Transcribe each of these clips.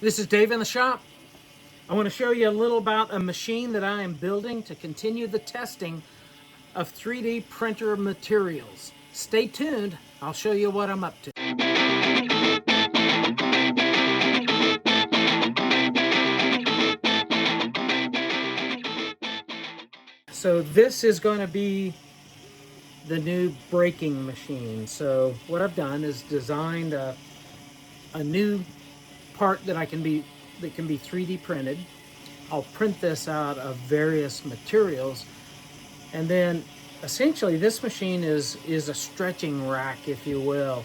This is Dave in the shop. I want to show you a little about a machine that I am building to continue the testing of 3D printer materials. Stay tuned, I'll show you what I'm up to. So this is going to be the new braking machine. So what I've done is designed a new part that can be 3D printed. I'll print this out of various materials, and then essentially this machine is a stretching rack, if you will.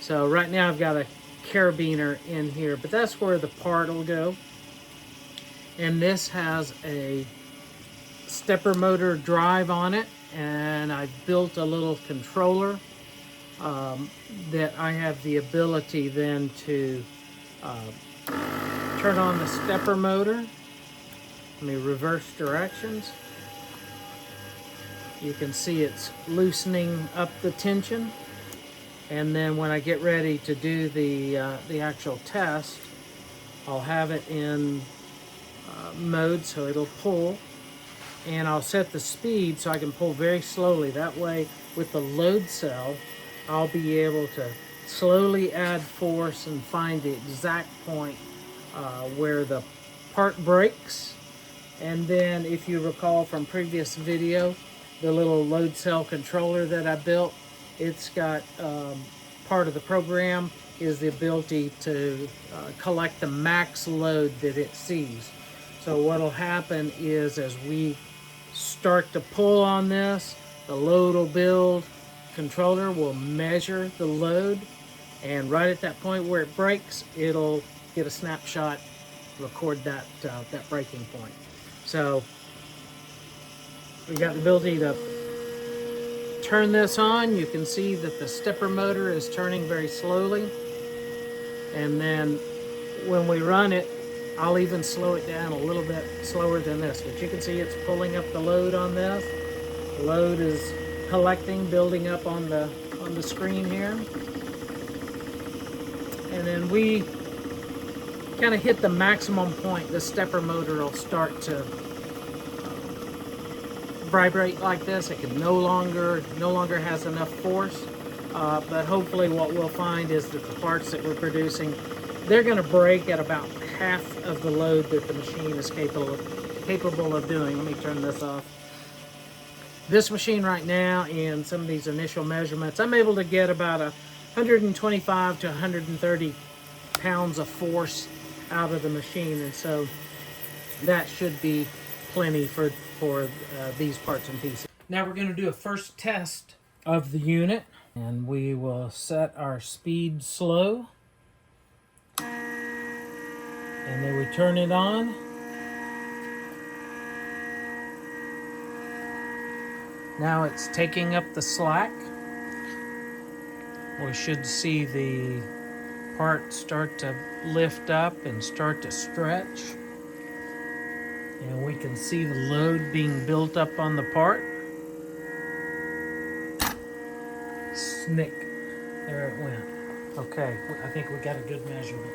So right now I've got a carabiner in here, but that's where the part will go. And this has a stepper motor drive on it, and I've built a little controller that I have the ability then to turn on the stepper motor. Let me reverse directions. You can see it's loosening up the tension, and then when I get ready to do the actual test, I'll have it in mode so it'll pull, and I'll set the speed so I can pull very slowly. That way with the load cell I'll be able to slowly add force and find the exact point where the part breaks. And then if you recall from previous video, the little load cell controller that I built, it's got part of the program is the ability to collect the max load that it sees. So what'll happen is as we start to pull on this, the load will build, controller will measure the load, and right at that point where it breaks, it'll get a snapshot, record that breaking point. So we got the ability to turn this on. You can see that the stepper motor is turning very slowly, and then when we run it, I'll even slow it down a little bit slower than this, but you can see it's pulling up the load on this. The load is collecting, building up on the screen here, and then we kind of hit the maximum point. The stepper motor will start to vibrate like this. It can no longer has enough force, but hopefully what we'll find is that the parts that we're producing, they're going to break at about half of the load that the machine is capable of doing. Let me turn this off. This machine right now, in some of these initial measurements, I'm able to get about 125 to 130 pounds of force out of the machine, and so that should be plenty for these parts and pieces. Now we're going to do a first test of the unit, and we will set our speed slow, and then we turn it on. Now it's taking up the slack. We should see the part start to lift up and start to stretch, and we can see the load being built up on the part. Snick, there it went. Okay, I think we got a good measurement.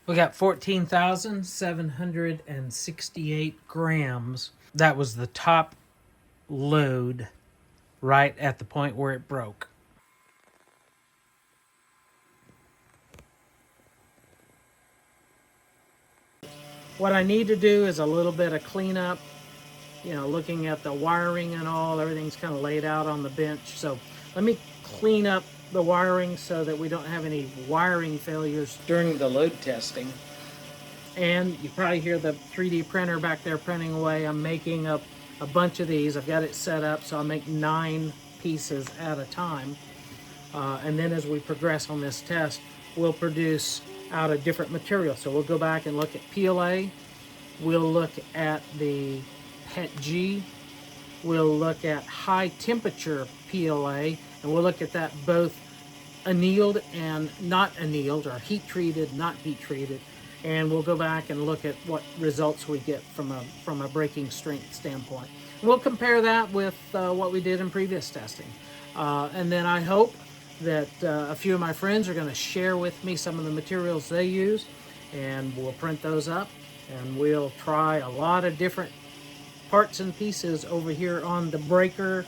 We got 14,768 grams. That was the top load right at the point where it broke. What I need to do is a little bit of cleanup, looking at the wiring and all, everything's kind of laid out on the bench. So let me clean up the wiring so that we don't have any wiring failures during the load testing. And you probably hear the 3D printer back there printing away. I'm making up a bunch of these. I've got it set up so I'll make 9 pieces at a time. And then as we progress on this test, we'll produce out of different materials. So we'll go back and look at PLA. We'll look at the PETG. We'll look at high temperature PLA, and we'll look at that both annealed and not annealed, or heat treated, not heat treated. And we'll go back and look at what results we get from a breaking strength standpoint. We'll compare that with what we did in previous testing. And then I hope that a few of my friends are going to share with me some of the materials they use, and we'll print those up, and we'll try a lot of different parts and pieces over here on the breaker,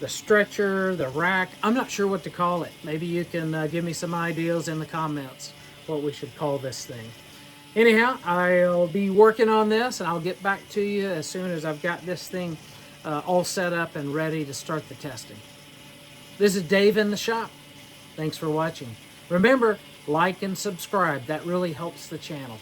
the stretcher, the rack. I'm not sure what to call it. Maybe you can give me some ideas in the comments what we should call this thing. Anyhow, I'll be working on this, and I'll get back to you as soon as I've got this thing all set up and ready to start the testing. This is Dave in the shop. Thanks for watching. Remember, like and subscribe. That really helps the channel.